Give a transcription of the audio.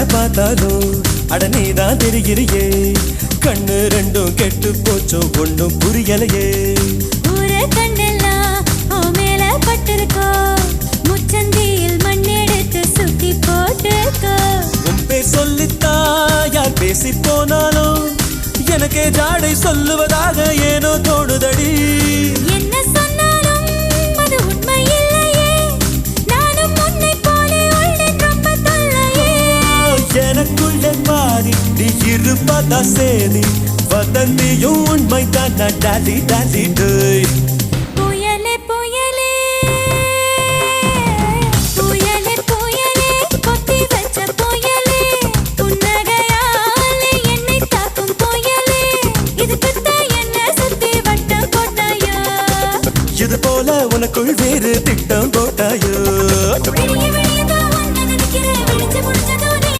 பார்த்தாலும் அட நீதான் தெரிகிறியே கண்ணு ரெண்டும் கெட்டு போச்சோம் ஒண்ணும் புரியலையே ஊரே கண்ணெல்லாம் ஓ மேல பட்டிருக்கோ முச்சந்தியில் மண்ணெடுத்து சுத்தி போட்டுக்கோ உன் பேர் சொல்லித்தா யார் பேசி போனாலும் எனக்கே ஜாடை சொல்லுவதாக ஏனோ தோணுதடி என்ன சொன்னாலும் அது உண்மை இல்லையே நானும் உன்னை போலே உள்ளேன் ரொம்ப தொல்லையே எனக்குள்ளே பாதி நீ இருப்பதா சேதி வதந்தியும் உண்மைதான் டாலி டாலி டேய்